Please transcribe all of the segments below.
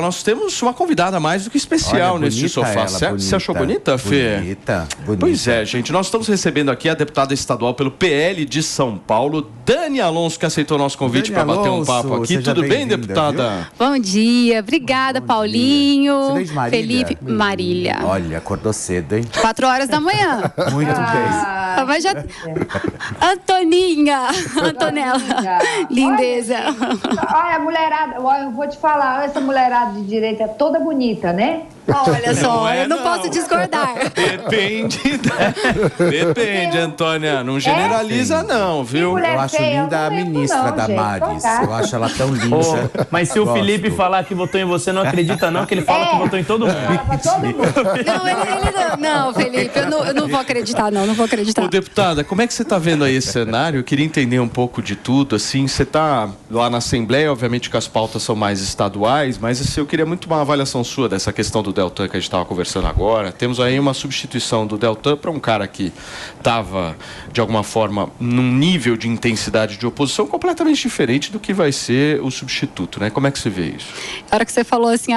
Nós temos uma convidada mais do que especial neste sofá. Você achou bonita, Fê? Bonita. Pois é, gente. Nós estamos recebendo aqui a deputada estadual pelo PL de São Paulo, Dani Alonso, que aceitou o nosso convite para bater um papo aqui. Tudo bem, deputada? Viu? Bom dia. Obrigada, Paulinho. Dia. Marília? Felipe. Marília. Olha, acordou cedo, hein? 4 horas da manhã. Muito bem. Mas já... Antoninha. Antonella. Lindeza. Olha, mulherada, eu vou te falar, essa mulherada de direita é toda bonita, né? Olha só, eu não posso discordar. Depende, Antônia. Não generaliza, não, viu? Eu acho linda a ministra Damares. Eu acho ela tão linda. Mas se o Felipe falar que votou em você, não acredita, não, que ele fala que votou em todo mundo. Não, Felipe, eu não vou acreditar, não vou acreditar. Ô, deputada, como é que você está vendo aí esse cenário? Eu queria entender um pouco de tudo, assim. Você está lá na Assembleia, obviamente que as pautas são mais estaduais, mas assim, eu queria muito uma avaliação sua dessa questão do Deltan que a gente estava conversando agora. Temos aí uma substituição do Deltan para um cara que estava, de alguma forma, num nível de intensidade de oposição completamente diferente do que vai ser o substituto, né? Como é que você vê isso? A hora que você falou assim,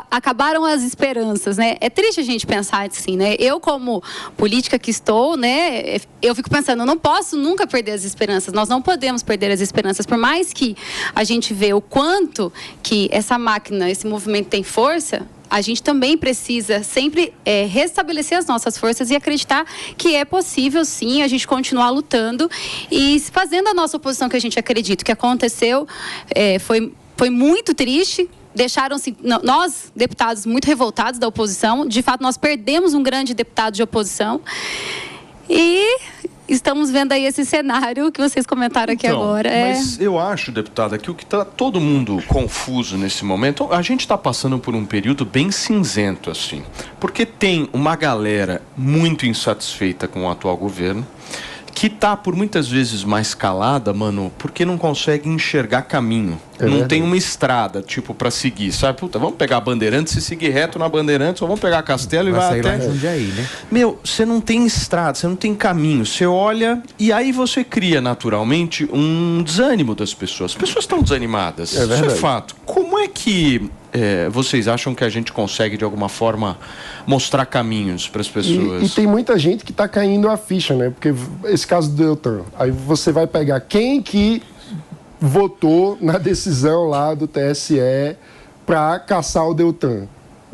acabaram as esperanças, né? É triste a gente pensar assim, né? Eu, como política que estou, né? Eu fico pensando, eu não posso nunca perder as esperanças. Nós não podemos perder as esperanças. Por mais que a gente vê o quanto que essa máquina, esse movimento tem força, a gente também precisa sempre restabelecer as nossas forças e acreditar que é possível, sim, a gente continuar lutando e fazendo a nossa oposição que a gente acredita. O que aconteceu foi muito triste. Deixaram-se, nós, deputados, muito revoltados da oposição. De fato, nós perdemos um grande deputado de oposição. E estamos vendo aí esse cenário que vocês comentaram aqui agora. Mas eu acho, deputada, que o que está todo mundo confuso nesse momento, a gente está passando por um período bem cinzento, assim. Porque tem uma galera muito insatisfeita com o atual governo, que está, por muitas vezes, mais calada, mano, porque não consegue enxergar caminho. Não tem uma estrada, tipo, para seguir, sabe? Puta, vamos pegar a Bandeirantes e seguir reto na Bandeirantes, ou vamos pegar a Castelo e vai até... Jundiaí, né? Meu, você não tem estrada, você não tem caminho. Você olha e aí você cria, naturalmente, um desânimo das pessoas. As pessoas estão desanimadas. Isso é fato. Como é que vocês acham que a gente consegue, de alguma forma, mostrar caminhos para as pessoas? E tem muita gente que está caindo a ficha, né? Porque esse caso do Deltan, aí você vai pegar quem que votou na decisão lá do TSE para caçar o Deltan.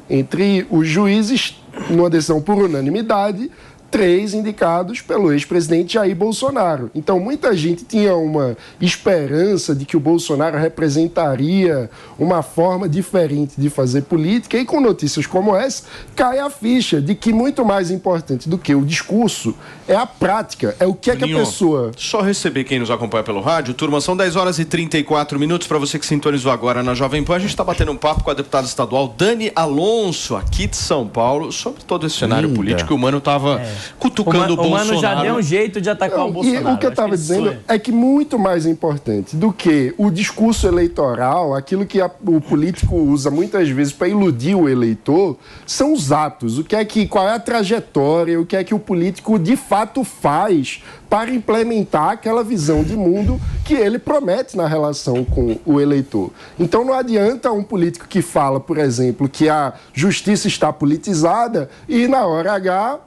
Entre os juízes, numa decisão por unanimidade, 3 indicados pelo ex-presidente Jair Bolsonaro. Então, muita gente tinha uma esperança de que o Bolsonaro representaria uma forma diferente de fazer política, e com notícias como essa, cai a ficha de que muito mais importante do que o discurso é a prática, é o que é que a pessoa... Só receber quem nos acompanha pelo rádio. Turma, são 10 horas e 34 minutos, para você que sintonizou agora na Jovem Pan. A gente está batendo um papo com a deputada estadual Dani Alonso, aqui de São Paulo, sobre todo esse cenário político. O Mano estava cutucando o Bolsonaro. O Mano já deu um jeito de atacar o Bolsonaro. E o que eu estava dizendo é que muito mais importante do que o discurso eleitoral, aquilo que o político usa muitas vezes para iludir o eleitor, são os atos. Qual é a trajetória, o que é que o político de fato faz para implementar aquela visão de mundo que ele promete na relação com o eleitor. Então não adianta um político que fala, por exemplo, que a justiça está politizada e na hora H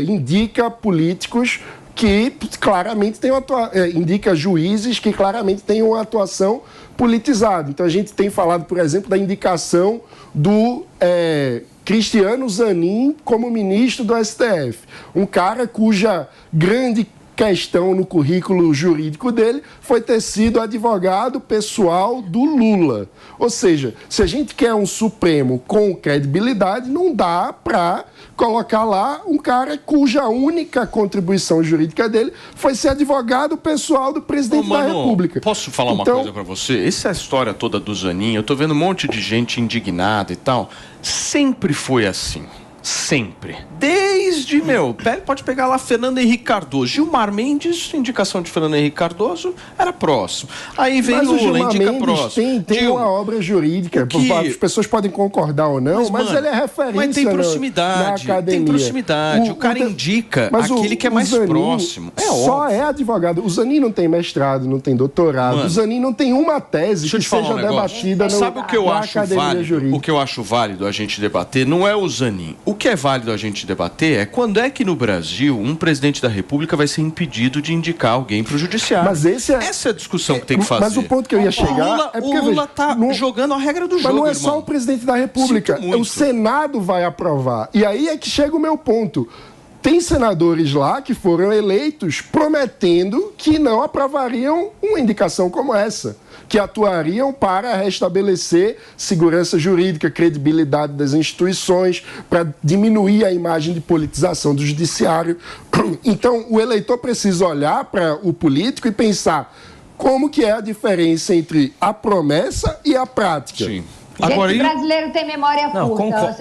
indica políticos que claramente têm indica juízes que claramente têm uma atuação politizada. Então a gente tem falado, por exemplo, da indicação do Cristiano Zanin como ministro do STF. Um cara cuja grande questão no currículo jurídico dele foi ter sido advogado pessoal do Lula. Ou seja, se a gente quer um Supremo com credibilidade, não dá para colocar lá um cara cuja única contribuição jurídica dele foi ser advogado pessoal do presidente da República. Posso falar uma coisa para você? Essa história toda do Zanin, eu tô vendo um monte de gente indignada e tal. Sempre foi assim. Sempre. Desde, pode pegar lá Fernando Henrique Cardoso. Gilmar Mendes, indicação de Fernando Henrique Cardoso, era próximo. Aí vem Lula, indica próximo. Tem uma obra jurídica. As pessoas podem concordar ou não, mas ele é referência. Mas tem proximidade. Na academia. Tem proximidade. O cara indica aquele que é mais Zanin próximo. Só é advogado. O Zanin não tem mestrado, não tem doutorado. Mano, o Zanin não tem uma tese que seja debatida na academia jurídica. O que eu acho válido a gente debater não é o Zanin. O que é válido a gente debater é quando é que no Brasil um presidente da República vai ser impedido de indicar alguém para o judiciário. Mas essa é a discussão que tem que fazer. Mas o ponto que eu ia chegar é porque o Lula está jogando a regra do jogo, mas não é só o presidente da República. O Senado vai aprovar. E aí é que chega o meu ponto. Tem senadores lá que foram eleitos prometendo que não aprovariam uma indicação como essa, que atuariam para restabelecer segurança jurídica, credibilidade das instituições, para diminuir a imagem de politização do judiciário. Então, o eleitor precisa olhar para o político e pensar como que é a diferença entre a promessa e a prática. Sim. Agora, gente, brasileiro tem memória curta.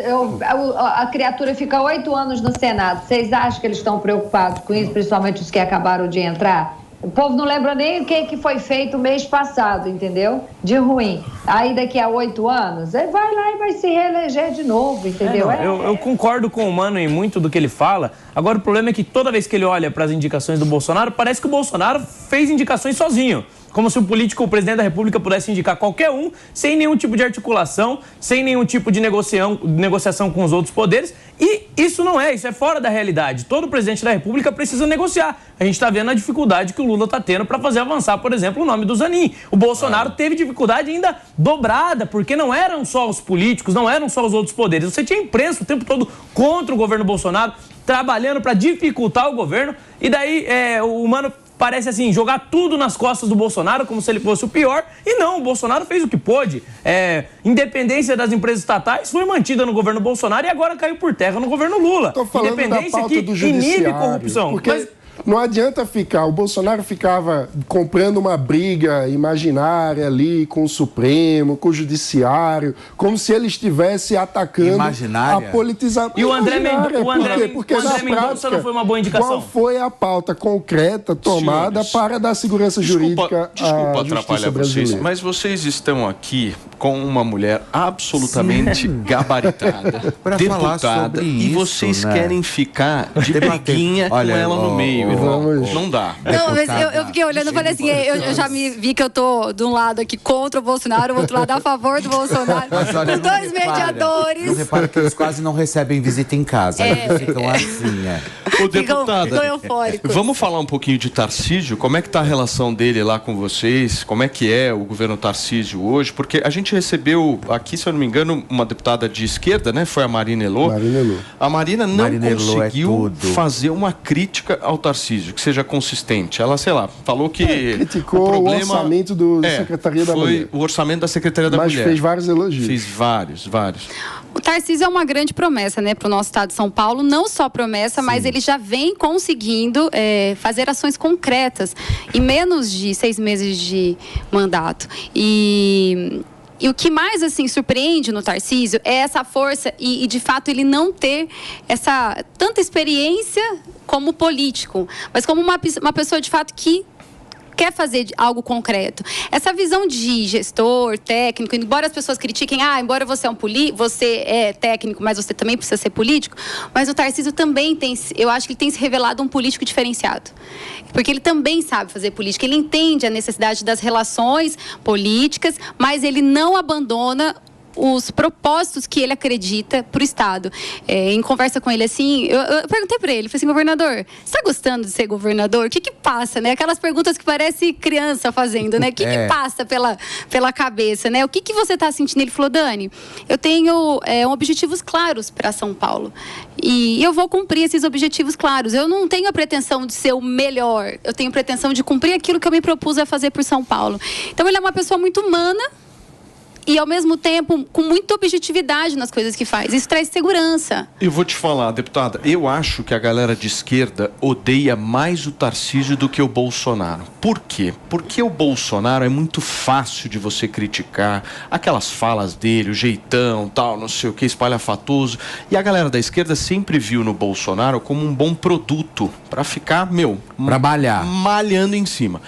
A criatura fica 8 anos no Senado. Vocês acham que eles estão preocupados com isso, principalmente os que acabaram de entrar? O povo não lembra nem o que foi feito mês passado, entendeu? De ruim. Aí daqui a 8 anos, ele vai lá e vai se reeleger de novo, entendeu? Eu concordo com o Mano em muito do que ele fala. Agora o problema é que toda vez que ele olha para as indicações do Bolsonaro, parece que o Bolsonaro fez indicações sozinho. Como se o presidente da República pudesse indicar qualquer um, sem nenhum tipo de articulação, sem nenhum tipo de negociação com os outros poderes. E isso não isso é fora da realidade. Todo presidente da República precisa negociar. A gente está vendo a dificuldade que o Lula está tendo para fazer avançar, por exemplo, o nome do Zanin. O Bolsonaro teve dificuldade ainda dobrada, porque não eram só os políticos, não eram só os outros poderes. Você tinha imprensa o tempo todo contra o governo Bolsonaro, trabalhando para dificultar o governo. E daí o Mano parece assim, jogar tudo nas costas do Bolsonaro, como se ele fosse o pior. E não, o Bolsonaro fez o que pôde. Independência das empresas estatais foi mantida no governo Bolsonaro e agora caiu por terra no governo Lula. Tô falando independência da pauta que do judiciário, inibe corrupção. Porque não adianta o Bolsonaro ficava comprando uma briga imaginária ali com o Supremo, com o Judiciário, como se ele estivesse atacando a politização. E o André Mendonça, porque na prática, não foi uma boa indicação. Qual foi a pauta concreta tomada para dar segurança jurídica Desculpa à atrapalhar vocês, mas vocês estão aqui com uma mulher absolutamente gabaritada, deputada, e vocês querem ficar de briguinha com ela no meio. Não dá. Não, mas eu fiquei olhando e falei assim, eu já me vi que eu tô de um lado aqui contra o Bolsonaro, do outro lado a favor do Bolsonaro, com dois mediadores. Não repara que eles quase não recebem visita em casa, eles ficam assim, Ô, deputada, ficam eufóricos. Vamos falar um pouquinho de Tarcísio? Como é que tá a relação dele lá com vocês? Como é que é o governo Tarcísio hoje? Porque a gente recebeu aqui, se eu não me engano, uma deputada de esquerda, né? Foi a Marina Elô. A Marina não conseguiu fazer uma crítica ao Tarcísio, que seja consistente. Ela, sei lá, falou que criticou o problema, o orçamento da Secretaria da Mulher. Foi o orçamento da Secretaria da Mulher. Mas fez vários elogios. Fez vários. O Tarcísio é uma grande promessa, né, para o nosso estado de São Paulo. Não só promessa, mas ele já vem conseguindo fazer ações concretas em menos de 6 meses de mandato. E o que mais, assim, surpreende no Tarcísio é essa força e de fato, ele não ter essa tanta experiência como político, mas como uma pessoa, de fato, que quer fazer algo concreto. Essa visão de gestor, técnico, embora as pessoas critiquem, embora você você é técnico, mas você também precisa ser político, mas o Tarcísio também eu acho que ele tem se revelado um político diferenciado. Porque ele também sabe fazer política, ele entende a necessidade das relações políticas, mas ele não abandona os propósitos que ele acredita para o Estado. Em conversa com ele, assim, eu perguntei para ele, falei assim, governador, você está gostando de ser governador? O que passa, né? Aquelas perguntas que parece criança fazendo, né? O que passa pela cabeça, né? O que você está sentindo? Ele falou, Dani, eu tenho objetivos claros para São Paulo e eu vou cumprir esses objetivos claros. Eu não tenho a pretensão de ser o melhor, eu tenho pretensão de cumprir aquilo que eu me propus a fazer por São Paulo. Então, ele é uma pessoa muito humana e ao mesmo tempo com muita objetividade nas coisas que faz. Isso traz segurança. Eu vou te falar, deputada, eu acho que a galera de esquerda odeia mais o Tarcísio do que o Bolsonaro. Por quê? Porque o Bolsonaro é muito fácil de você criticar, aquelas falas dele, o jeitão, tal, não sei o que, espalhafatoso. E a galera da esquerda sempre viu no Bolsonaro como um bom produto para ficar, pra malhar, malhando em cima.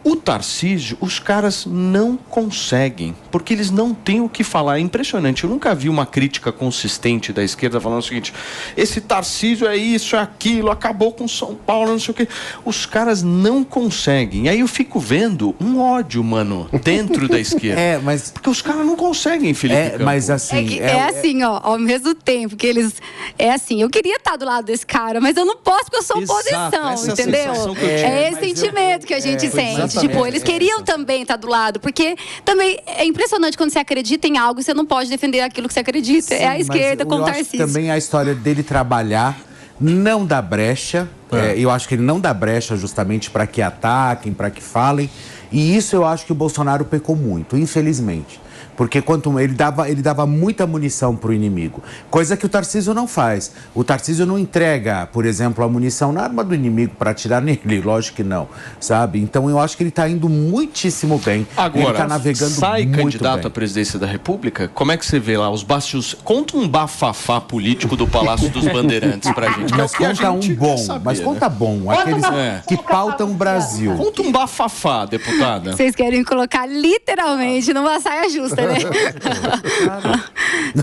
O Tarcísio, os caras não conseguem, porque eles não têm o que falar. É impressionante, eu nunca vi uma crítica consistente da esquerda falando o seguinte: esse Tarcísio é isso, é aquilo, acabou com São Paulo, não sei o quê. Os caras não conseguem. Aí eu fico vendo um ódio, mano, dentro da esquerda. Mas... porque os caras não conseguem, Felipe Campos. Mas assim... assim, ó, ao mesmo tempo que eles... É assim, eu queria estar do lado desse cara, mas eu não posso porque eu sou oposição, entendeu? É esse sentimento que a gente sente. Tipo, eles queriam também estar do lado, porque também é impressionante quando você acredita em algo e você não pode defender aquilo que você acredita. Sim, é a esquerda com o Tarcísio. Também a história dele trabalhar, não dá brecha. Eu acho que ele não dá brecha justamente para que ataquem, para que falem. E isso eu acho que o Bolsonaro pecou muito, infelizmente. Porque quanto ele dava muita munição para o inimigo, coisa que o Tarcísio não faz. O Tarcísio não entrega, por exemplo, a munição na arma do inimigo para atirar nele, lógico que não, sabe? Então eu acho que ele está indo muitíssimo bem. Agora, ele está navegando sai muito candidato bem. à presidência da República, como é que você vê lá os bastios? Conta um bafafá político do Palácio dos Bandeirantes pra gente. Mas conta um bom, saber, mas conta bom, aqueles que pautam o Brasil. Conta um bafafá, deputada. Vocês querem colocar literalmente numa saia justa, né?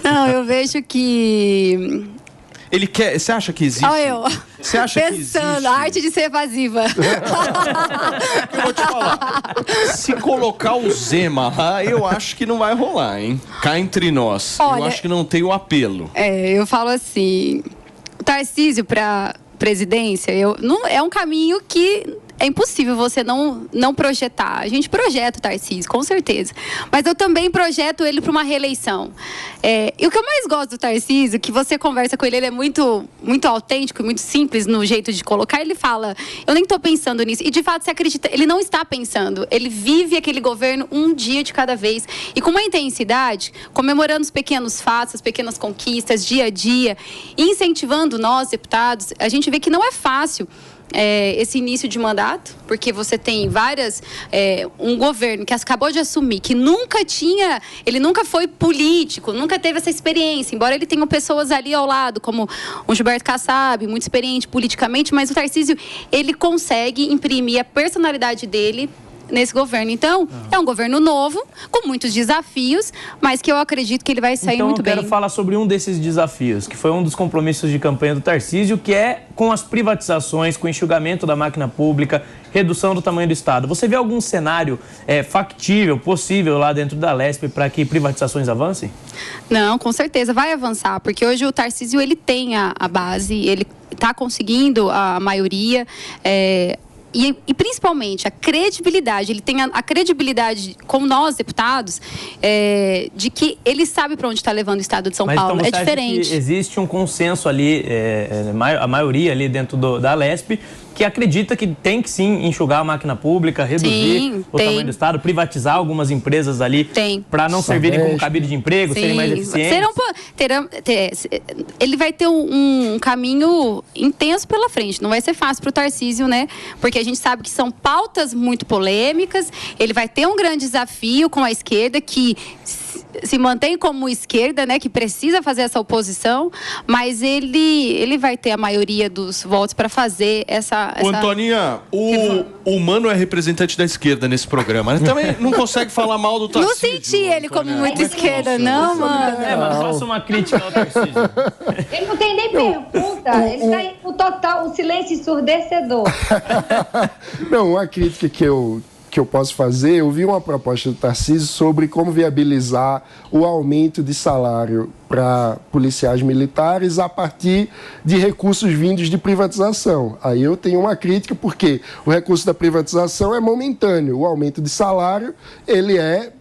Não, eu vejo que... Ele quer... Você acha que existe... Olha eu. Você acha pensando, que existe... a arte de ser evasiva. Eu vou te falar. Se colocar o Zema lá, eu acho que não vai rolar, hein? Cá entre nós. Olha, eu acho que não tem o apelo. Eu falo assim... O Tarcísio para presidência, não, é um caminho que... É impossível você não projetar. A gente projeta o Tarcísio, com certeza. Mas eu também projeto ele para uma reeleição. E o que eu mais gosto do Tarcísio, que você conversa com ele, ele é muito, muito autêntico, muito simples no jeito de colocar. Ele fala, eu nem estou pensando nisso. E, de fato, você acredita, ele não está pensando. Ele vive aquele governo um dia de cada vez. E com uma intensidade, comemorando os pequenos fatos, as pequenas conquistas, dia a dia, incentivando nós, deputados. A gente vê que não é fácil esse início de mandato, porque você tem um governo que acabou de assumir, que ele nunca foi político, nunca teve essa experiência, embora ele tenha pessoas ali ao lado, como o Gilberto Kassab, muito experiente politicamente, mas o Tarcísio, ele consegue imprimir a personalidade dele nesse governo. Então, é um governo novo, com muitos desafios, mas que eu acredito que ele vai sair muito bem. Então, eu quero falar sobre um desses desafios, que foi um dos compromissos de campanha do Tarcísio, que é com as privatizações, com o enxugamento da máquina pública, redução do tamanho do Estado. Você vê algum cenário factível, possível lá dentro da Lesp para que privatizações avancem? Não, com certeza vai avançar, porque hoje o Tarcísio, ele tem a base, ele está conseguindo a maioria, e principalmente a credibilidade, ele tem a credibilidade com nós, deputados, de que ele sabe para onde está levando o Estado de São Paulo. Então, é diferente. Acha que existe um consenso ali, a maioria ali dentro da Lesp, que acredita que tem que sim enxugar a máquina pública, reduzir o tamanho do Estado, privatizar algumas empresas ali para não servirem como cabide de emprego, serem mais eficientes. Ele vai ter um caminho intenso pela frente, não vai ser fácil para o Tarcísio, né? Porque a gente sabe que são pautas muito polêmicas, ele vai ter um grande desafio com a esquerda, que se mantém como esquerda, né, que precisa fazer essa oposição, mas ele vai ter a maioria dos votos para fazer essa... Antoninha, o Mano é representante da esquerda nesse programa, né? Também não consegue falar mal do Tarcísio. Não senti ele como muito esquerda, não, mano. Mas faça uma crítica ao Tarcísio. Ele não tem nem pergunta, ele está aí no total, um silêncio ensurdecedor. Não, uma crítica que eu posso fazer, eu vi uma proposta do Tarcísio sobre como viabilizar o aumento de salário para policiais militares a partir de recursos vindos de privatização. Aí eu tenho uma crítica porque o recurso da privatização é momentâneo, o aumento de salário ele é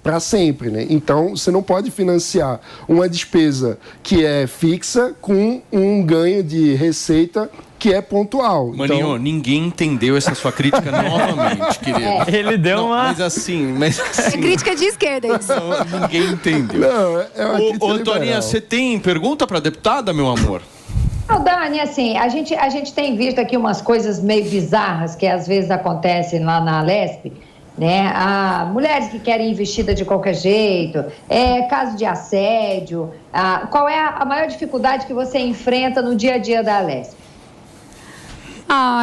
para sempre, né? Então você não pode financiar uma despesa que é fixa com um ganho de receita que é pontual. Maninho, então... ninguém entendeu essa sua crítica novamente, querido. Ele deu uma... Mas assim... É crítica de esquerda, isso. Não, ninguém entendeu. Não, é uma crítica Ô, Toninha, você tem pergunta para a deputada, meu amor? Não, Dani, assim, a gente tem visto aqui umas coisas meio bizarras que às vezes acontecem lá na Alesp, né? Mulheres que querem ir vestida de qualquer jeito, caso de assédio. Qual é a maior dificuldade que você enfrenta no dia a dia da Alesp?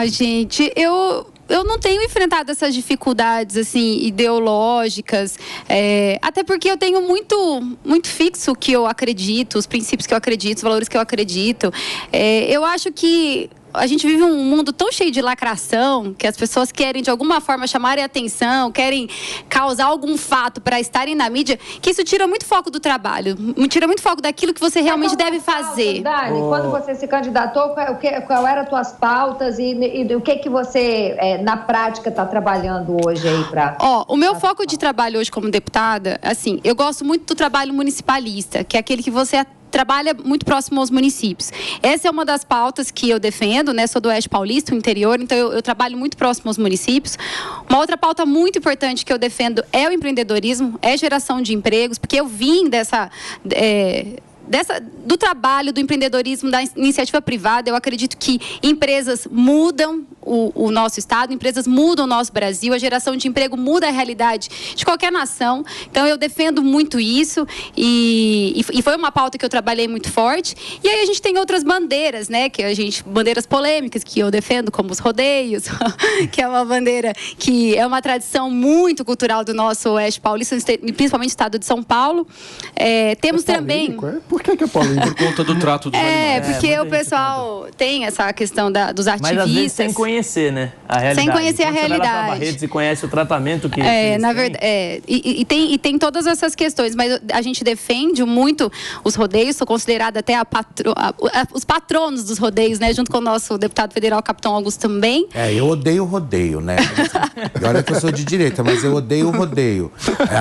Gente, eu não tenho enfrentado essas dificuldades, assim, ideológicas, até porque eu tenho muito fixo o que eu acredito, os princípios que eu acredito, os valores que eu acredito. Eu acho que a gente vive um mundo tão cheio de lacração, que as pessoas querem, de alguma forma, chamarem atenção, querem causar algum fato para estarem na mídia, que isso tira muito foco do trabalho, tira muito foco daquilo que você realmente deve fazer. Dani, quando você se candidatou, qual eram as tuas pautas e o que você, na prática, está trabalhando hoje aí para... O meu foco de trabalho hoje como deputada, assim, eu gosto muito do trabalho municipalista, que é aquele que você trabalha muito próximo aos municípios. Essa é uma das pautas que eu defendo, né? Sou do Oeste Paulista, o interior, então eu trabalho muito próximo aos municípios. Uma outra pauta muito importante que eu defendo é o empreendedorismo, é geração de empregos, porque eu vim do trabalho, do empreendedorismo, da iniciativa privada. Eu acredito que empresas mudam o nosso estado, empresas mudam o nosso Brasil, a geração de emprego muda a realidade de qualquer nação. Então eu defendo muito isso e foi uma pauta que eu trabalhei muito forte. E aí a gente tem outras bandeiras, né, bandeiras polêmicas que eu defendo, como os rodeios, que é uma bandeira que é uma tradição muito cultural do nosso Oeste Paulista, principalmente do estado de São Paulo. Temos também... Por que é polêmico? Por conta do trato dos animais. Porque o pessoal tem essa questão dos artivistas. Mas às vezes sem conhecer, né, a realidade. Sem conhecer a realidade. Você vai lá pra Barretos e conhece o tratamento que na verdade, e tem todas essas questões, mas a gente defende muito os rodeios, sou considerada até os patronos dos rodeios, né, junto com o nosso deputado federal, Capitão Augusto, também. Eu odeio o rodeio, né? E olha que eu sou de direita, mas eu odeio o rodeio.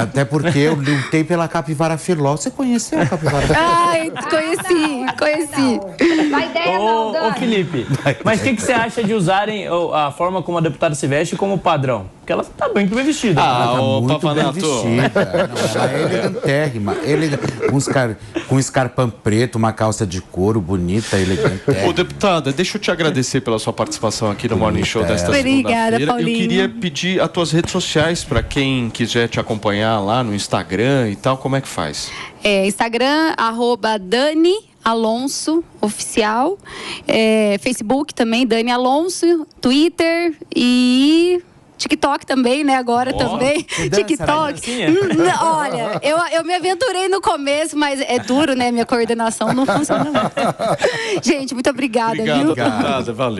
Até porque eu lutei pela capivara filó. Você conheceu a capivara filó? Conheci. A ideia não, Dani. Ô, Felipe, mas o que você acha de usarem a forma como a deputada se veste como padrão? Porque ela tá muito bem vestida. Ela tá muito bem vestida. Ela é elegantérrima. Com escarpão preto, uma calça de couro bonita, elegantérrima. Ô, deputada, deixa eu te agradecer pela sua participação aqui no Morning Show desta segunda-feira. Obrigada, Paulinho. Eu queria pedir as tuas redes sociais para quem quiser te acompanhar lá no Instagram e tal, como é que faz? Instagram, @Dani Alonso Oficial, Facebook também, Dani Alonso, Twitter e TikTok também, né? Agora também. TikTok. Olha, eu me aventurei no começo, mas é duro, né? Minha coordenação não funciona muito. Gente, muito obrigada, viu? Obrigado, valeu.